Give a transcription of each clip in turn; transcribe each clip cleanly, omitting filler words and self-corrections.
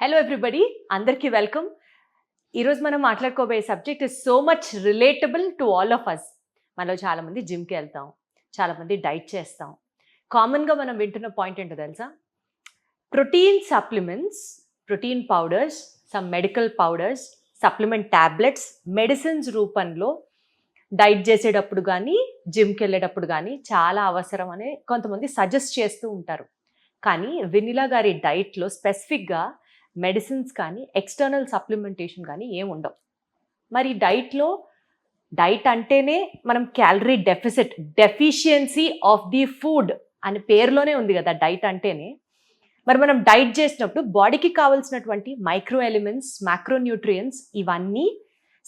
Hello everybody, అందరికీ welcome. ఈరోజు మనం మాట్లాడుకోబోయే subject is so much relatable to all of us. మనలో చాలామంది జిమ్కి వెళ్తాం, చాలామంది డైట్ చేస్తాం. కామన్గా మనం వింటున్న పాయింట్ ఏంటో తెలుసా? Protein supplements, protein powders, some medical powders, supplement tablets, medicines రూపంలో డైట్ చేసేటప్పుడు కానీ జిమ్కి వెళ్ళేటప్పుడు కానీ చాలా అవసరం అని కొంతమంది సజెస్ట్ చేస్తూ ఉంటారు. కానీ వెనిలా గారి డైట్లో స్పెసిఫిక్గా మెడిసిన్స్ కానీ ఎక్స్టర్నల్ సప్లిమెంటేషన్ కానీ ఏం ఉండవు. మరి డైట్ అంటేనే మనం calorie deficiency of the food అని పేరులోనే ఉంది కదా డైట్ అంటేనే. మరి మనం డైట్ చేసినప్పుడు బాడీకి కావాల్సినటువంటి మైక్రో ఎలిమెంట్స్, మ్యాక్రోన్యూట్రియంట్స్ ఇవన్నీ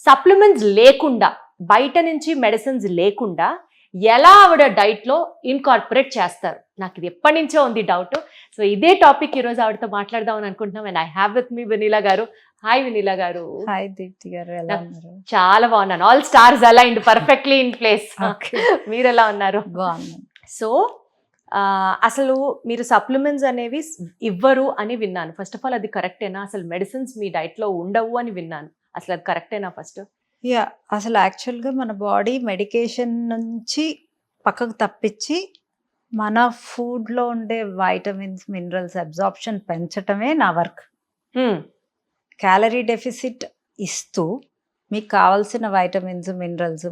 సప్లిమెంట్స్ లేకుండా, బయట నుంచి మెడిసిన్స్ లేకుండా ఎలా ఆవిడ డైట్లో ఇన్కార్పొరేట్ చేస్తారు? నాకు ఇది ఎప్పటి నుంచో ఉంది డౌట్. సో ఇదే టాపిక్ ఈరోజు ఆవిడతో మాట్లాడదామని అనుకుంటున్నాం. And I have with me vanilla గారు. హాయ్ వెనిలా గారు. హాయ్ దీప్తి గారు, ఎలా ఉన్నారు? చాలా బాగున్నాను. All stars aligned, perfectly in place. మీరు ఎలా ఉన్నారు? బాగున్నాను. సో అసలు మీరు సప్లిమెంట్స్ అనేవి ఇవ్వరు అని విన్నాను. ఫస్ట్ ఆఫ్ ఆల్ అది కరెక్టేనా? అసలు మెడిసిన్స్ మీ డైట్లో ఉండవు అని విన్నాను. అసలు అది కరెక్టేనా? ఫస్ట్ అసలు యాక్చువల్గా మన బాడీ మెడికేషన్ నుంచి పక్కకు తప్పించి మన ఫుడ్లో ఉండే వైటమిన్స్, మినరల్స్ అబ్జార్ప్షన్ పెంచటమే నా వర్క్. క్యాలరీ డెఫిసిట్ ఇస్తూ మీకు కావాల్సిన వైటమిన్స్, మినరల్స్,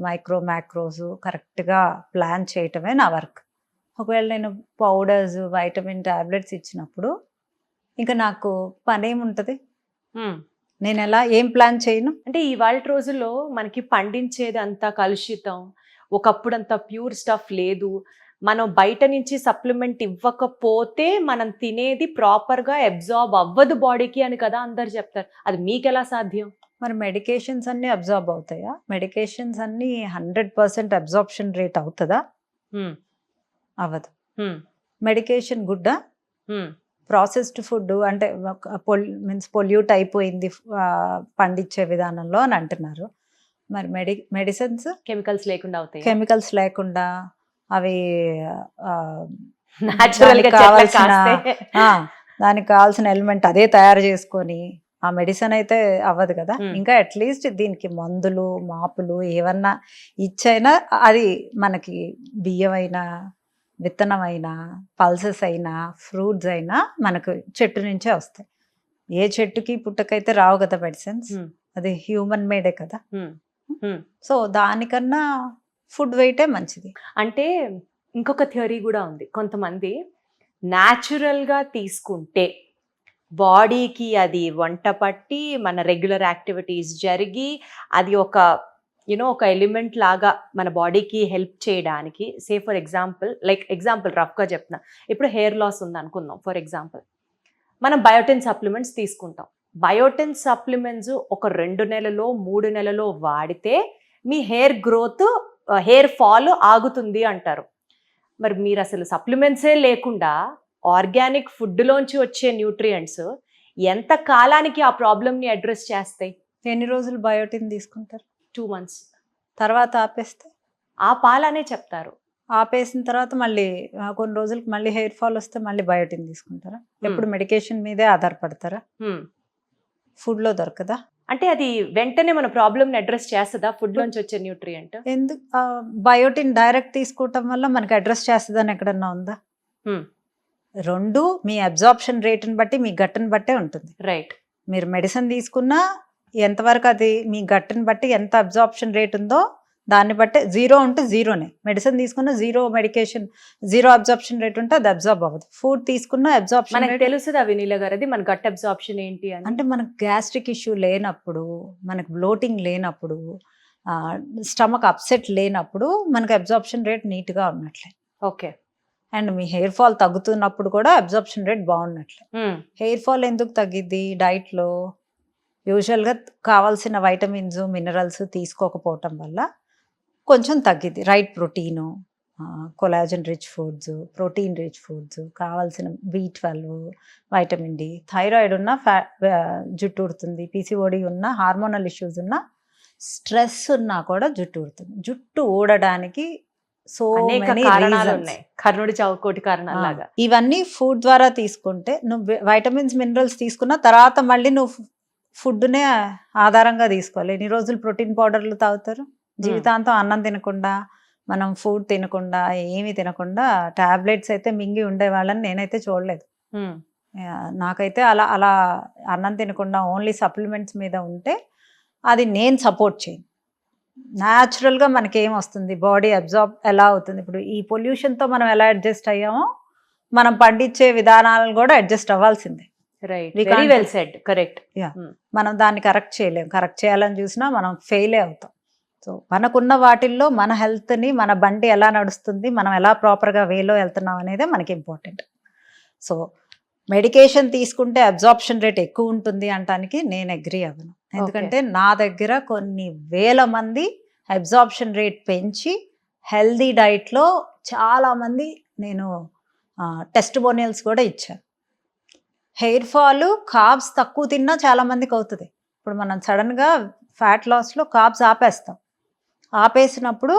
మ్యాక్రోస్ కరెక్ట్గా ప్లాన్ చేయటమే నా వర్క్. ఒకవేళ నేను పౌడర్స్, వైటమిన్ ట్యాబ్లెట్స్ ఇచ్చినప్పుడు ఇంకా నాకు పని ఏముంటుంది? నేను ఏం ప్లాన్ చేయను. అంటే ఇవాళ రోజుల్లో మనకి పండించేది అంతా కలుషితం, ఒకప్పుడు అంతా ప్యూర్ స్టఫ్ లేదు. మనం బయట నుంచి సప్లిమెంట్ ఇవ్వకపోతే మనం తినేది ప్రాపర్గా అబ్జార్బ్ అవ్వదు బాడీకి అని కదా అందరు చెప్తారు. అది మీకు ఎలా సాధ్యం? మరి మెడికేషన్స్ అన్నీ అబ్జార్బ్ అవుతాయా? మెడికేషన్స్ అన్నీ 100% అబ్జార్ప్షన్ రేట్ అవుతుందా? అవ్వదు. మెడికేషన్ గుడ్డా? ప్రాసెస్డ్ ఫుడ్ అంటే పొల్యూట్ అయిపోయింది పండించే విధానంలో అని అంటున్నారు. మరి మెడిసిన్స్ కెమికల్స్ లేకుండా అవుతాయి. కెమికల్స్ లేకుండా అవి దానికి కావాల్సిన ఎలిమెంట్ అదే తయారు చేసుకొని ఆ మెడిసిన్ అయితే అవ్వదు కదా. ఇంకా అట్లీస్ట్ దీనికి మందులు, మాపులు ఏమన్నా ఇచ్చైనా అది మనకి బియ్యం అయినా, విత్తనం అయినా, పల్సెస్ అయినా, ఫ్రూట్స్ అయినా మనకు చెట్టు నుంచే వస్తాయి. ఏ చెట్టుకి పుట్టకైతే రావు కదా మెడిసిన్స్. అది హ్యూమన్ మేడే కదా. సో దానికన్నా ఫుడ్ వెయిటే మంచిది. అంటే ఇంకొక థియరీ కూడా ఉంది. కొంతమంది న్యాచురల్గా తీసుకుంటే బాడీకి అది వంట పట్టి మన రెగ్యులర్ యాక్టివిటీస్ జరిగి అది ఒక ఎలిమెంట్ లాగా మన బాడీకి హెల్ప్ చేయడానికి. సే ఫర్ ఎగ్జాంపుల్ రఫ్గా చెప్తున్నా, ఇప్పుడు హెయిర్ లాస్ ఉంది అనుకుందాం. ఫర్ ఎగ్జాంపుల్ మనం బయోటిన్ సప్లిమెంట్స్ తీసుకుంటాం. బయోటిన్ సప్లిమెంట్స్ ఒక 2 నెలలో 3 నెలలో వాడితే మీ హెయిర్ గ్రోత్, హెయిర్ ఫాల్ ఆగుతుంది అంటారు. మరి మీరు అసలు సప్లిమెంట్సే లేకుండా ఆర్గానిక్ ఫుడ్లోంచి వచ్చే న్యూట్రియంట్స్ ఎంత కాలానికి ఆ ప్రాబ్లమ్ని అడ్రస్ చేస్తాయి? ఎన్ని రోజులు బయోటిన్ తీసుకుంటారు? 2 months. తర్వాత ఆపేస్తే ఆ పాలనే చెప్తారు. ఆపేసిన తర్వాత మళ్ళీ కొన్ని రోజులకి మళ్ళీ హెయిర్ ఫాల్ వస్తే మళ్ళీ బయోటిన్ తీసుకుంటారా? ఎప్పుడు మెడికేషన్ మీదే ఆధారపడతారా? ఫుడ్లో దొరకదా? అంటే అది వెంటనే మన ప్రాబ్లమ్ని అడ్రస్ చేస్తుందా ఫుడ్ నుంచి వచ్చే న్యూట్రియంట్? ఎందుకు బయోటిన్ డైరెక్ట్ తీసుకోవటం వల్ల మనకి అడ్రస్ చేస్తుందని ఎక్కడన్నా ఉందా? రెండు మీ అబ్జార్ప్షన్ రేట్ని బట్టి, మీ గట్టుని బట్టే ఉంటుంది. రైట్. మీరు మెడిసిన్ తీసుకున్నా ఎంతవరకు అది మీ గట్టుని బట్టి ఎంత అబ్జార్ప్షన్ రేట్ ఉందో దాన్ని బట్టే. 0 ఉంటే 0నే. మెడిసిన్ తీసుకున్న 0 మెడికేషన్, 0 అబ్జార్ప్షన్ రేట్ ఉంటే అది అబ్జార్బ్ అవ్వదు. ఫుడ్ తీసుకున్న అబ్జార్ప్షన్ రేట్ తెలుస్తుందా వెనిలా గారు? అది మన గట్ అబ్జార్ప్షన్ ఏంటి అని. అంటే మనకు గ్యాస్ట్రిక్ ఇష్యూ లేనప్పుడు, మనకు బ్లోటింగ్ లేనప్పుడు, స్టమక్ అప్సెట్ లేనప్పుడు మనకు అబ్జార్ప్షన్ రేట్ నీట్గా ఉన్నట్లే. ఓకే. అండ్ మీ హెయిర్ ఫాల్ తగ్గుతున్నప్పుడు కూడా అబ్జార్ప్షన్ రేట్ బాగున్నట్లే. హెయిర్ ఫాల్ ఎందుకు తగ్గిద్ది? డైట్లో యూజువల్గా కావాల్సిన వైటమిన్స్, మినరల్స్ తీసుకోకపోవటం వల్ల కొంచెం తగ్గిద్ది. Right protein, collagen rich foods, protein rich foods, కావాల్సిన B12, వైటమిన్ D. థైరాయిడ్ ఉన్న జుట్టు ఊడుతుంది. PCOD ఉన్న, హార్మోనల్ ఇష్యూస్ ఉన్న, స్ట్రెస్ ఉన్నా కూడా జుట్టు ఊడుతుంది. జుట్టు ఊడడానికి సో అనేక మెనీ కారణాలు రీజన్స్. ఉన్నాయి, కర్ణుడి చావు కోటి కారణాలు లాగా. ఇవన్నీ ఫుడ్ ద్వారా తీసుకుంటే నువ్వు వైటమిన్స్ మినరల్స్ తీసుకున్న తర్వాత మళ్ళీ నువ్వు ఫుడ్నే ఆధారంగా తీసుకోవాలి. ఎన్ని రోజులు ప్రోటీన్ పౌడర్లు తాగుతారు? జీవితాంతం అన్నం తినకుండా, మనం ఫుడ్ తినకుండా, ఏమీ తినకుండా టాబ్లెట్స్ అయితే మింగి ఉండే వాళ్ళని నేనైతే చూడలేదు. నాకైతే అలా అలా అన్నం తినకుండా ఓన్లీ సప్లిమెంట్స్ మీద ఉంటే అది నేను సపోర్ట్ చేయను. న్యాచురల్గా మనకి ఏం వస్తుంది, బాడీ అబ్జార్బ్ ఎలా అవుతుంది. ఇప్పుడు ఈ పొల్యూషన్తో మనం ఎలా అడ్జస్ట్ అయ్యామో మనం పండించే విధానాలను కూడా అడ్జస్ట్ అవ్వాల్సిందే. Right, We very can't- well said, correct. మనం దాన్ని కరెక్ట్ చేయలేం. కరెక్ట్ చేయాలని చూసినా మనం ఫెయిలే అవుతాం. సో మనకున్న వాటిల్లో మన హెల్త్ని, మన బండి ఎలా నడుస్తుంది, మనం ఎలా ప్రాపర్గా వేలో వెళ్తున్నాం అనేదే మనకి ఇంపార్టెంట్. సో మెడికేషన్ తీసుకుంటే అబ్జార్ప్షన్ రేట్ ఎక్కువ ఉంటుంది అంటానికి నేను అగ్రీ అవ్వను. ఎందుకంటే నా దగ్గర కొన్ని వేల మంది అబ్జార్ప్షన్ రేట్ పెంచి హెల్దీ డైట్లో చాలామంది నేను టెస్టిమోనియల్స్ కూడా ఇచ్చాను. హెయిర్ ఫాల్ కార్బ్స్ తక్కువ తిన్నా చాలామందికి అవుతుంది. ఇప్పుడు మనం సడన్గా ఫ్యాట్ లాస్లో కార్బ్స్ ఆపేస్తాం. ఆపేసినప్పుడు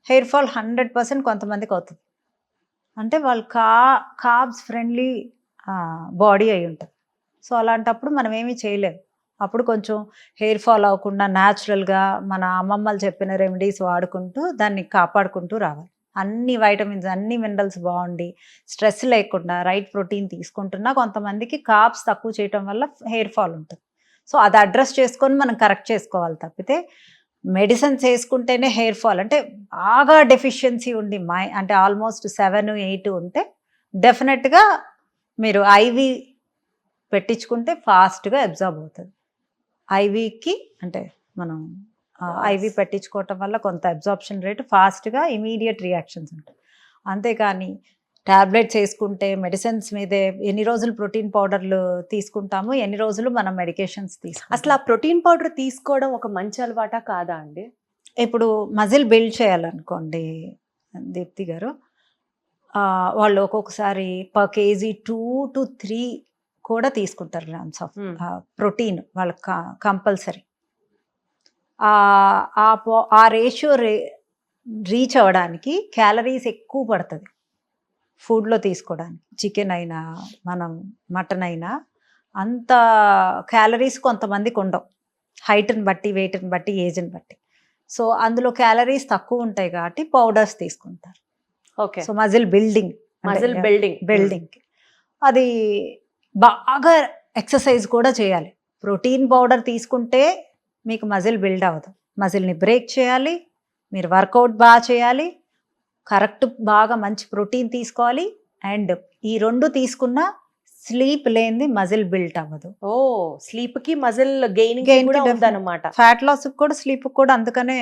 హెయిర్ ఫాల్ 100% కొంతమందికి అవుతుంది. అంటే వాళ్ళు కార్బ్స్ ఫ్రెండ్లీ బాడీ అయి ఉంటుంది. సో అలాంటప్పుడు మనం ఏమీ చేయలేము. అప్పుడు కొంచెం హెయిర్ ఫాల్ అవ్వకుండా న్యాచురల్గా మన అమ్మమ్మలు చెప్పిన రెమెడీస్ వాడుకుంటూ దాన్ని కాపాడుకుంటూ రావాలి. అన్ని వైటమిన్స్, అన్ని మినరల్స్ బాగుండి స్ట్రెస్ లేకుండా రైట్ ప్రోటీన్ తీసుకుంటున్నా కొంతమందికి కార్బ్స్ తక్కువ చేయటం వల్ల హెయిర్ ఫాల్ ఉంటుంది. సో అది అడ్రస్ చేసుకొని మనం కరెక్ట్ చేసుకోవాలి తప్పితే మెడిసిన్స్ వేసుకుంటేనే హెయిర్ ఫాల్ అంటే బాగా డెఫిషియన్సీ ఉండి అంటే ఆల్మోస్ట్ 7-8 ఉంటే డెఫినెట్గా మీరు ఐవి పెట్టించుకుంటే ఫాస్ట్గా అబ్జార్బ్ అవుతుంది. ఐవికి అంటే మనం ఐవి పెట్టించుకోవటం వల్ల కొంత అబ్జార్ప్షన్ రేట్ ఫాస్ట్గా ఇమీడియట్ రియాక్షన్స్ ఉంటాయి. అంతేకాని టాబ్లెట్స్ వేసుకుంటే మెడిసిన్స్ మీదే ఎన్ని రోజులు ప్రోటీన్ పౌడర్లు తీసుకుంటాము, ఎన్ని రోజులు మనం మెడికేషన్స్ తీసుకుంటాం. అసలు ఆ ప్రోటీన్ పౌడర్ తీసుకోవడం ఒక మంచి అలవాటా కాదా అండి? ఇప్పుడు మజిల్ బిల్డ్ చేయాలనుకోండి దీప్తి గారు, వాళ్ళు ఒక్కొక్కసారి పర్ కేజీ 2 to 3 కూడా తీసుకుంటారు గ్రామ్స్ ఆఫ్ ప్రోటీన్ వాళ్ళకి కంపల్సరీ. ఆ రేషియో రీచ్ అవ్వడానికి క్యాలరీస్ ఎక్కువ పడుతుంది ఫుడ్లో తీసుకోవడానికి. చికెన్ అయినా మనం మటన్ అయినా అంత క్యాలరీస్ కొంతమందికి ఉండవు, హైట్ని బట్టి, వెయిట్ని బట్టి, ఏజ్ని బట్టి. సో అందులో క్యాలరీస్ తక్కువ ఉంటాయి కాబట్టి పౌడర్స్ తీసుకుంటారు. Okay, so muscle building building అది బాగా ఎక్సర్సైజ్ కూడా చేయాలి. ప్రోటీన్ పౌడర్ తీసుకుంటే మీకు మజిల్ బిల్డ్ అవ్వదు. మజిల్ని బ్రేక్ చేయాలి, మీరు వర్కౌట్ బాగా చేయాలి, కరెక్ట్ బాగా మంచి ప్రోటీన్ తీసుకోవాలి. అండ్ ఈ 2 తీసుకున్నా స్లీప్ లేనిది మజిల్ బిల్డ్ అవ్వదు. ఓ, స్లీప్ కి మజిల్ గెయినింగ్ కూడా ఉందన్నమాట. ఫ్యాట్ లాస్ కూడా స్లీప్ కూడా అందుకనే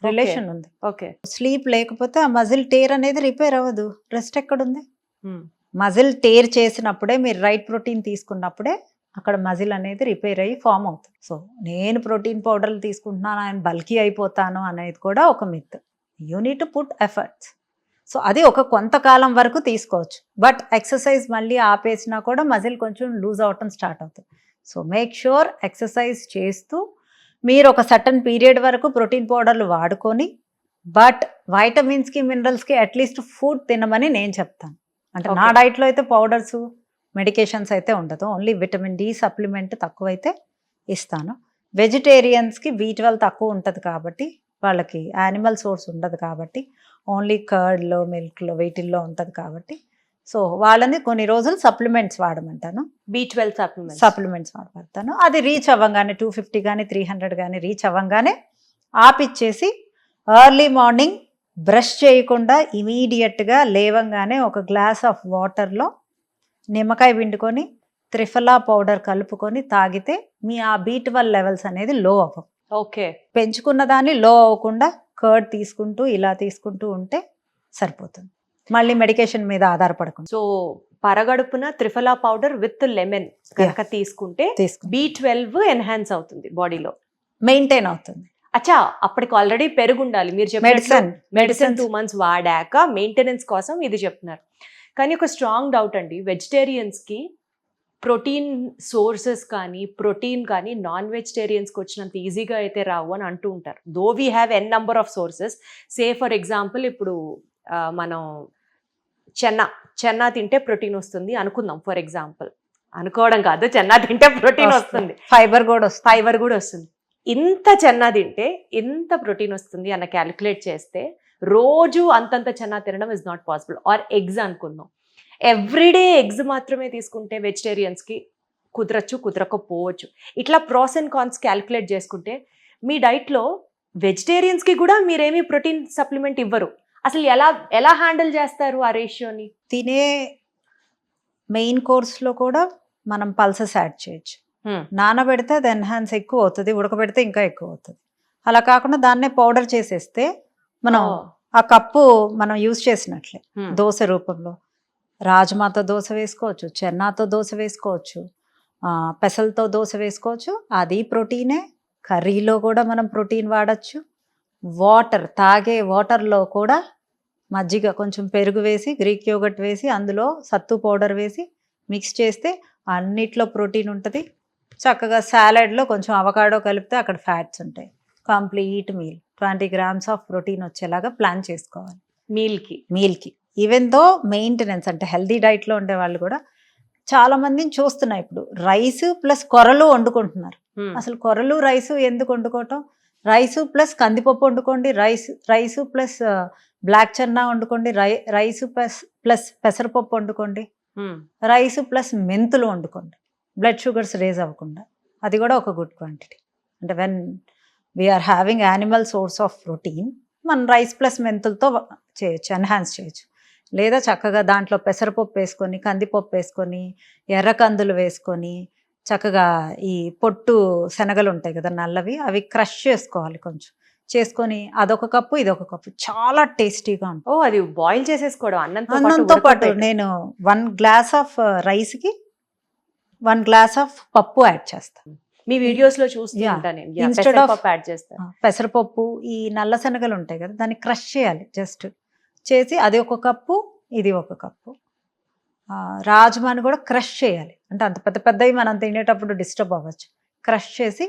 రిలేషన్ ఉంది. ఓకే, స్లీప్ లేకపోతే ఆ మజిల్ టేర్ అనేది రిపేర్ అవ్వదు. రెస్ట్ ఎక్కడుంది? మజిల్ టేర్ చేసినప్పుడే మీరు రైట్ ప్రోటీన్ తీసుకున్నప్పుడే అక్కడ మజిల్ అనేది రిపేర్ అయ్యి ఫామ్ అవుతుంది. సో నేను ప్రోటీన్ పౌడర్లు తీసుకుంటున్నాను, ఆయన బల్కీ అయిపోతాను అనేది కూడా ఒక myth. You need to put efforts. So అది ఒక కొంతకాలం వరకు తీసుకోవచ్చు. బట్ ఎక్సర్సైజ్ మళ్ళీ ఆపేసినా కూడా మజిల్ కొంచెం లూజ్ అవటం స్టార్ట్ అవుతుంది. సో మేక్ ష్యూర్ ఎక్సర్సైజ్ చేస్తూ మీరు ఒక సర్టన్ పీరియడ్ వరకు ప్రోటీన్ పౌడర్లు వాడుకొని, బట్ వైటమిన్స్కి, మినరల్స్కి అట్లీస్ట్ ఫుడ్ తినమని నేను చెప్తాను. అంటే నా డైట్లో అయితే పౌడర్స్, మెడికేషన్స్ అయితే ఉండదు. ఓన్లీ విటమిన్ డి సప్లిమెంట్ తక్కువైతే ఇస్తాను. వెజిటేరియన్స్కి B12 తక్కువ ఉంటుంది కాబట్టి, వాళ్ళకి యానిమల్ సోర్స్ ఉండదు కాబట్టి, ఓన్లీ కర్డ్లో, మిల్క్లో, వీటిల్లో ఉంటుంది కాబట్టి, సో వాళ్ళని కొన్ని రోజులు సప్లిమెంట్స్ వాడమంటాను. B12 సప్లిమెంట్స్ వాడతాను. అది రీచ్ అవ్వగానే 250 కానీ 300 కానీ రీచ్ అవ్వగానే ఆపిచ్చేసి ఎర్లీ మార్నింగ్ బ్రష్ చేయకుండా ఇమీడియట్గా లేవంగానే ఒక గ్లాస్ ఆఫ్ వాటర్లో నిమ్మకాయ పిండుకొని త్రిఫలా పౌడర్ కలుపుకొని తాగితే మీ ఆ B12 లెవెల్స్ అనేది లో అవ్వవు. ఓకే, పెంచుకున్న దాన్ని లో అవ్వకుండా కర్డ్ తీసుకుంటూ ఇలా తీసుకుంటూ ఉంటే సరిపోతుంది. మళ్ళీ మెడికేషన్ మీద ఆధారపడకుండా. సో పరగడుపున త్రిఫలా పౌడర్ విత్ లెమన్ కనుక తీసుకుంటే B12 ఎన్హాన్స్ అవుతుంది బాడీలో, మెయింటైన్ అవుతుంది. అచ్చా, అప్పటికి ఆల్రెడీ పెరుగు ఉండాలి. మీరు మెడిసిన్ 2 months వాడాక మెయింటెనెన్స్ కోసం ఇది చెప్తున్నారు. కానీ ఒక స్ట్రాంగ్ డౌట్ అండి, వెజిటేరియన్స్కి ప్రోటీన్ సోర్సెస్ కానీ, ప్రోటీన్ కానీ నాన్ వెజిటేరియన్స్కి వచ్చినంత ఈజీగా అయితే రావు అని అంటూ ఉంటారు. Though we have n number of sources. Say for example ఇప్పుడు మనం చెన్నా తింటే ప్రోటీన్ వస్తుంది అనుకుందాం, ఫర్ ఎగ్జాంపుల్. అనుకోవడం కాదు, చెన్నా తింటే ప్రోటీన్ వస్తుంది, ఫైబర్ కూడా వస్తుంది. ఫైబర్ కూడా వస్తుంది. ఇంత చెన్నా తింటే ఇంత ప్రోటీన్ వస్తుంది అన్న క్యాలిక్యులేట్ చేస్తే రోజు అంతంత చెన్నా తినడం is not possible. Or eggs అనుకుందాం, ఎవ్రీడే ఎగ్స్ మాత్రమే తీసుకుంటే వెజిటేరియన్స్కి కుదరచ్చు, కుదరకపోవచ్చు. ఇట్లా ప్రాస్ అండ్ కాన్స్ క్యాలిక్యులేట్ చేసుకుంటే మీ డైట్లో వెజిటేరియన్స్కి కూడా మీరేమీ ప్రోటీన్ సప్లిమెంట్ ఇవ్వరు. అసలు ఎలా హ్యాండిల్ చేస్తారు ఆ రేషియోని? తినే మెయిన్ కోర్స్లో కూడా మనం పల్సెస్ యాడ్ చేయొచ్చు. నానబెడితే అది ఎన్హాన్స్ ఎక్కువ అవుతుంది, ఉడకబెడితే ఇంకా ఎక్కువ అవుతుంది. అలా కాకుండా దాన్నే పౌడర్ చేసేస్తే మనం ఆ కప్పు మనం యూజ్ చేసినట్లే. దోశ రూపంలో రాజ్మాతో దోశ వేసుకోవచ్చు, చెన్నాతో దోశ వేసుకోవచ్చు, పెసలతో దోశ వేసుకోవచ్చు. అది ప్రోటీనే. కర్రీలో కూడా మనం ప్రోటీన్ వాడచ్చు. వాటర్, తాగే వాటర్లో కూడా మజ్జిగ, కొంచెం పెరుగు వేసి, గ్రీక్ యోగర్ట్ వేసి, అందులో సత్తు పౌడర్ వేసి మిక్స్ చేస్తే అన్నిట్లో ప్రోటీన్ ఉంటుంది. చక్కగా సాలడ్లో కొంచెం అవకాడో కలిపితే అక్కడ ఫ్యాట్స్ ఉంటాయి. Complete meal 20 grams of protein వచ్చేలాగా ప్లాన్ చేసుకోవాలి మీల్కి. ఈవెన్ దో మెయింటెనెన్స్ అంటే హెల్దీ డైట్లో ఉండే వాళ్ళు కూడా చాలా మందిని చూస్తున్నాయి ఇప్పుడు. రైస్ ప్లస్ కొరలు వండుకుంటున్నారు. అసలు కొరలు రైసు ఎందుకు వండుకోవటం? రైసు ప్లస్ కందిపప్పు వండుకోండి, రైసు ప్లస్ బ్లాక్ చెన్నా వండుకోండి, రైసు ప్లస్ పెసరపప్పు వండుకోండి, రైసు ప్లస్ మెంతులు వండుకోండి. బ్లడ్ షుగర్స్ రేజ్ అవ్వకుండా. అది కూడా ఒక గుడ్ క్వాంటిటీ. అంటే when we are having animal source of protein, మనం రైస్ ప్లస్ మెంతులతో చేయొచ్చు, ఎన్హాన్స్ చేయొచ్చు. లేదా చక్కగా దాంట్లో పెసరపప్పు వేసుకొని, కందిపప్పు వేసుకొని, ఎర్ర కందులు వేసుకొని, చక్కగా ఈ పొట్టు శనగలు ఉంటాయి కదా నల్లవి, అవి క్రష్ చేసుకోవాలి కొంచెం, చేసుకొని అదొక కప్పు ఇదొక కప్పు, చాలా టేస్టీగా ఉంటుంది. అది బాయిల్ చేసేసుకోవడం అన్నంతో పాటు. నేను 1 glass ఆఫ్ రైస్కి 1 glass ఆఫ్ పప్పు యాడ్ చేస్తాను. మీ వీడియోస్ లో చూస్తుంటాను. ఇన్స్టెడ్ ఆఫ్ పెసరపప్పు, ఈ నల్ల శనగలు ఉంటాయి కదా, దాన్ని క్రష్ చేయాలి. జస్ట్ చేసి అది ఒక కప్పు, ఇది ఒక కప్పు. రాజ్మాని కూడా క్రష్ చేయాలి. అంటే అంత పెద్దవి మనం తినేటప్పుడు డిస్టర్బ్ అవ్వచ్చు. క్రష్ చేసి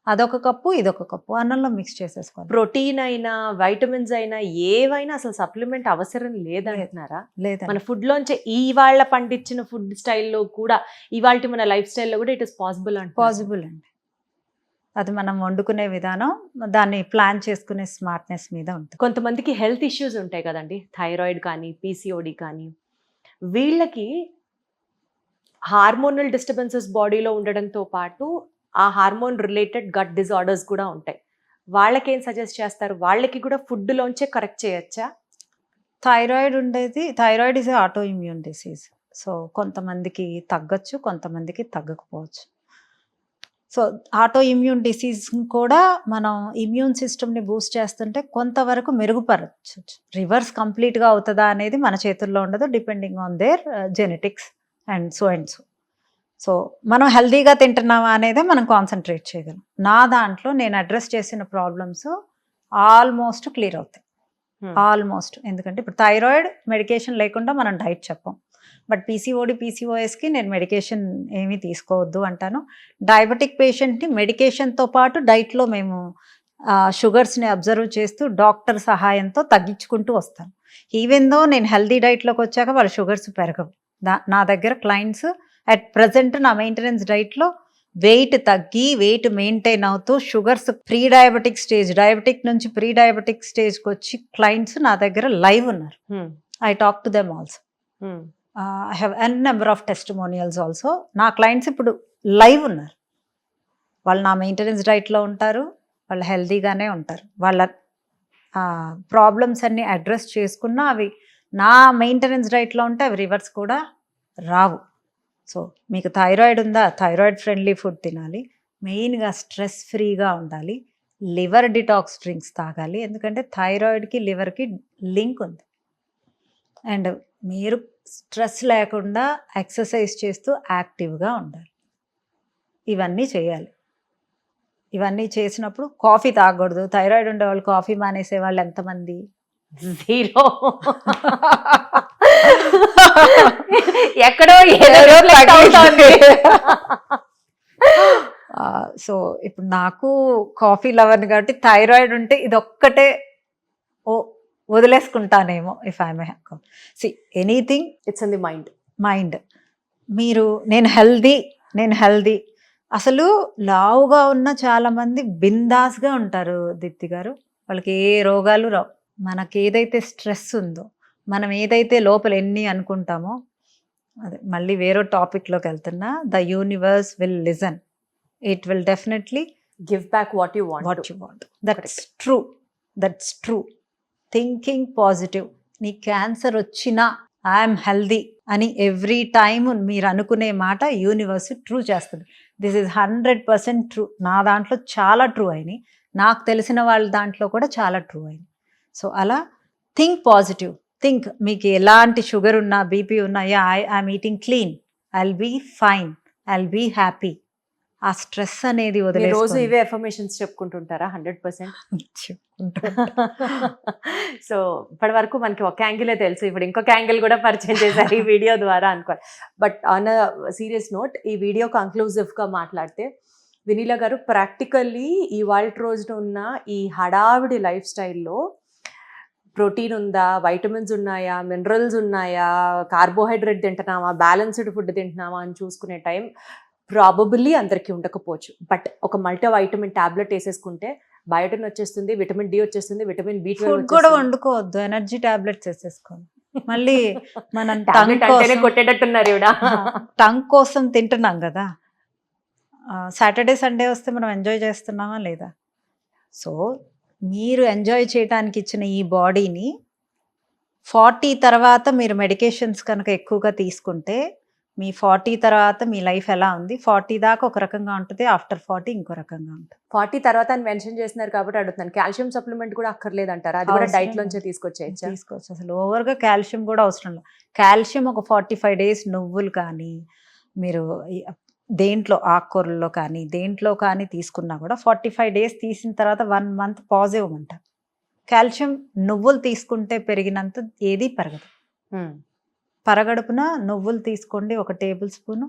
అదొక కప్పు ఇదొక కప్పు అన్నంలో మిక్స్ చేసేసుకోవాలి. ప్రోటీన్ అయినా వైటమిన్స్ అయినా ఏవైనా అసలు సప్లిమెంట్ అవసరం లేదంటున్నారా? లేదా, మన ఫుడ్ లోంచే ఇవాళ పండించిన ఫుడ్ స్టైల్లో కూడా, ఇవాళ మన లైఫ్ స్టైల్లో కూడా ఇట్ ఇస్ పాసిబుల్ అండి. అది మనం వండుకునే విధానం, దాన్ని ప్లాన్ చేసుకునే స్మార్ట్నెస్ మీద ఉంటుంది. కొంతమందికి హెల్త్ ఇష్యూస్ ఉంటాయి కదండి, థైరాయిడ్ కానీ పీసీఓడి కానీ. వీళ్ళకి హార్మోనల్ డిస్టర్బెన్సెస్ బాడీలో ఉండడంతో పాటు ఆ హార్మోన్ రిలేటెడ్ గట్ డిజార్డర్స్ కూడా ఉంటాయి. వాళ్ళకేం సజెస్ట్ చేస్తారు? వాళ్ళకి కూడా ఫుడ్లోంచే కరెక్ట్ చేయొచ్చా? Thyroid is auto immune disease. So కొంతమందికి తగ్గచ్చు, కొంతమందికి తగ్గకపోవచ్చు. సో ఆటో ఇమ్యూన్ డిసీజ్ కూడా మనం ఇమ్యూన్ సిస్టమ్ని బూస్ట్ చేస్తుంటే కొంతవరకు మెరుగుపరచచ్చు. రివర్స్ కంప్లీట్గా అవుతుందా అనేది మన చేతుల్లో ఉండదు, depending on their genetics and so. So మనం హెల్దీగా తింటున్నామా అనేదే మనం కాన్సన్ట్రేట్ చేయగలం. నా దాంట్లో నేను అడ్రస్ చేసిన ప్రాబ్లమ్స్ ఆల్మోస్ట్ క్లియర్ అవుతాయి. ఆల్మోస్ట్. ఎందుకంటే ఇప్పుడు థైరాయిడ్ మెడికేషన్ లేకుండా మనం డైట్ చెప్పం. బట్ పీసీఓఎస్కి నేను మెడికేషన్ ఏమీ తీసుకోవద్దు అంటాను. డయాబెటిక్ పేషెంట్ని మెడికేషన్తో పాటు డైట్లో మేము షుగర్స్ని అబ్జర్వ్ చేస్తూ డాక్టర్ సహాయంతో తగ్గించుకుంటూ వస్తాను. ఈవెన్ దో నేను హెల్దీ డైట్లోకి వచ్చాక వాళ్ళ షుగర్స్ పెరగవు. నా దగ్గర క్లయింట్స్ అట్ ప్రజెంట్ నా మెయింటెనెన్స్ డైట్లో వెయిట్ తగ్గి వెయిట్ మెయింటైన్ అవుతూ sugars pre diabetic stage, diabetic నుంచి ప్రీ డయాబెటిక్ స్టేజ్కి వచ్చి క్లయింట్స్ నా దగ్గర లైవ్ ఉన్నారు. I talk to them also. I have an number of testimonials also. నా క్లయింట్స్ ఇప్పుడు లైవ్ ఉన్నారు. వాళ్ళు నా మెయింటెనెన్స్ డైట్లో ఉంటారు, వాళ్ళు హెల్తీగానే ఉంటారు. వాళ్ళ ప్రాబ్లమ్స్ అన్నీ అడ్రస్ చేసుకున్నా అవి నా మెయింటెనెన్స్ డైట్లో ఉంటే అవి రివర్స్ కూడా రావు. సో మీకు థైరాయిడ్ ఉందా, థైరాయిడ్ ఫ్రెండ్లీ ఫుడ్ తినాలి, మెయిన్గా స్ట్రెస్ ఫ్రీగా ఉండాలి, లివర్ డిటాక్స్ డ్రింక్స్ తాగాలి. ఎందుకంటే థైరాయిడ్కి లివర్కి లింక్ ఉంది. అండ్ మీరు స్ట్రెస్ లేకుండా ఎక్సర్సైజ్ చేస్తూ యాక్టివ్గా ఉండాలి. ఇవన్నీ చేయాలి. ఇవన్నీ చేసినప్పుడు కాఫీ తాగకూడదు. థైరాయిడ్ ఉండేవాళ్ళు కాఫీ మానేసే వాళ్ళు ఎంతమంది? 0. ఎక్కడో సో ఇప్పుడు నాకు కాఫీ లవర్ని కాబట్టి థైరాయిడ్ ఉంటే ఇది ఒక్కటే వదిలేసుకుంటానేమో if I may see anything it's in the mind. Mind. మీరు నేను హెల్దీ అసలు లావుగా ఉన్న చాలా మంది బిందాస్గా ఉంటారు దీప్తి గారు. వాళ్ళకి ఏ రోగాలు రావు. మనకి ఏదైతే స్ట్రెస్ ఉందో, మనం ఏదైతే లోపల ఎన్ని అనుకుంటామో, అదే మళ్ళీ వేరే టాపిక్లోకి వెళ్తున్నా, the universe will listen. It will definitely give back what you want. What you want. That's true. Thinking positive. నీ క్యాన్సర్ వచ్చినా ఐఎమ్ హెల్దీ అని ఎవ్రీ టైమ్ మీరు అనుకునే మాట యూనివర్స్ ట్రూ చేస్తుంది. This is 100% true. నా దాంట్లో చాలా ట్రూ అయినాయి, నాకు తెలిసిన వాళ్ళ దాంట్లో కూడా చాలా ట్రూ అయినాయి. సో అలా థింక్ పాజిటివ్. థింక్ మీకు ఎలాంటి షుగర్ ఉన్నా, బీపీ ఉన్నా, I'm eating clean, I will be fine, I will be happy. ఆ స్ట్రెస్ అనేది మీరు రోజు వదిలేసుకోండి. ఇవే ఎఫర్మేషన్స్ చెప్పుకుంటుంటారా 100%? సో ఇప్పటి వరకు మనకి ఒక యాంగిలే తెలుసు, ఇప్పుడు ఇంకొక యాంగిల్ కూడా పరిచయం చేశారు ఈ వీడియో ద్వారా అనుకోవాలి. But on a serious note, ఈ వీడియో కంక్లూజివ్గా మాట్లాడితే వినీలా గారు, ప్రాక్టికల్లీ ఇవాళ రోజున ఉన్న ఈ హడావిడి లైఫ్ స్టైల్లో ప్రోటీన్ ఉందా, వైటమిన్స్ ఉన్నాయా, మినరల్స్ ఉన్నాయా, కార్బోహైడ్రేట్ తింటున్నామా, బ్యాలెన్స్డ్ ఫుడ్ తింటున్నామా అని చూసుకునే టైం ప్రాబబుల్లీ అందరికీ ఉండకపోవచ్చు. బట్ ఒక మల్టీ వైటమిన్ టాబ్లెట్ వేసేసుకుంటే బయోటిన్ వచ్చేస్తుంది, విటమిన్ డి వచ్చేస్తుంది, విటమిన్ B12 ఫుడ్ కూడా వండుకోవద్దు, ఎనర్జీ టాబ్లెట్స్ వేసేసుకోండి. మళ్ళీ మనం టాబ్లెట్ అంటేనే కొట్టేటట్టున్నారు ఇవిడ. టంగ్ కోసం తింటున్నాం కదా. సాటర్డే సండే వస్తే మనం ఎంజాయ్ చేస్తున్నామా లేదా? సో మీరు ఎంజాయ్ చేయడానికి ఇచ్చిన ఈ బాడీని 40 తర్వాత మీరు మెడికేషన్స్ కనుక ఎక్కువగా తీసుకుంటే, మీ 40 తర్వాత మీ లైఫ్ ఎలా ఉంది, 40 దాకా ఒక రకంగా ఉంటుంది, ఆఫ్టర్ 40 ఇంకో రకంగా ఉంటుంది. 40 తర్వాత అని మెన్షన్ చేస్తున్నారు కాబట్టి అడుగుతున్నాను, కాల్షియం సప్లిమెంట్ కూడా అక్కర్లేదంటారా? అది కూడా అవసరం డైట్ లోంచే తీసుకొచ్చేయచ్చా? తీసుకోవచ్చు. అసలు ఓవర్గా కాల్షియం కూడా అవసరం లేదు. కాల్షియం ఒక 45 days నువ్వులు కానీ, మీరు దేంట్లో ఆకుకూరల్లో కానీ దేంట్లో కానీ తీసుకున్నా కూడా 45 days తీసిన తర్వాత 1 month పాజ్ ఇవ్వమంట. కాల్షియం నువ్వులు తీసుకుంటే పెరిగినంత ఏది పెరగదు. పరగడుపున నువ్వులు తీసుకోండి, 1 tablespoon,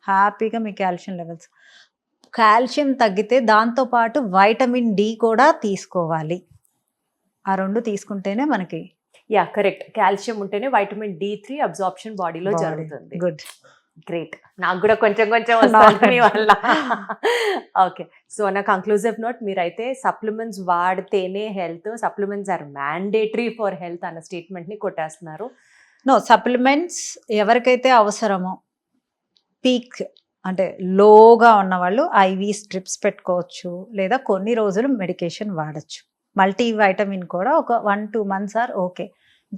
హ్యాపీగా మీ కాల్షియం లెవెల్స్. కాల్షియం తగ్గితే దాంతోపాటు వైటమిన్ డి కూడా తీసుకోవాలి. ఆ 2 తీసుకుంటేనే మనకి యా కరెక్ట్. కాల్షియం ఉంటేనే వైటమిన్ D3 అబ్జార్ప్షన్ బాడీలో జరుగుతుంది. Good, great. నాకు కూడా కొంచెం వస్తుంది మీ వల్ల. ఓకే, సో నా కంక్లూజివ్ నోట్, మీరైతే సప్లిమెంట్స్ వాడితేనే health, supplements are mandatory for health అన్న స్టేట్మెంట్ని కొట్టేస్తున్నారు. నో, సప్లిమెంట్స్ ఎవరికైతే అవసరమో, పీక్ అంటే లోగా ఉన్నవాళ్ళు ఐవీ స్ట్రిప్స్ పెట్టుకోవచ్చు, లేదా కొన్ని రోజులు మెడికేషన్ వాడచ్చు. మల్టీ వైటమిన్ కూడా ఒక 1-2 months ఆర్ ఓకే.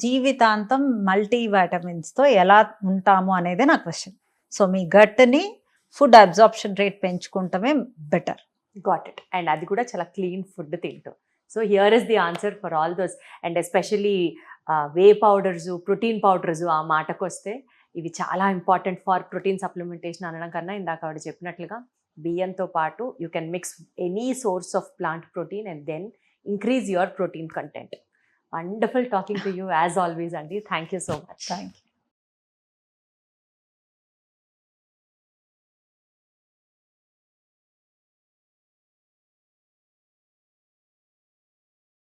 జీవితాంతం మల్టీ వైటమిన్స్తో ఎలా ఉంటాము అనేదే నా క్వశ్చన్. సో మీ గట్ని ఫుడ్ అబ్జార్ప్షన్ రేట్ పెంచుకుంటమే బెటర్. Got it. అండ్ అది కూడా చాలా క్లీన్ ఫుడ్ తింటూ. So here is the answer for all those. And especially whey powders, protein powders, ఆ మాటకు వస్తే ఇవి చాలా ఇంపార్టెంట్ ఫర్ ప్రోటీన్ సప్లిమెంటేషన్ అనడం కన్నా, ఇందాక ఆవిడ చెప్పినట్లుగా బియ్యంతో పాటు you can mix any source of plant protein and then increase your protein content. Wonderful talking to you as always అండి. Thank you so much. Thank you.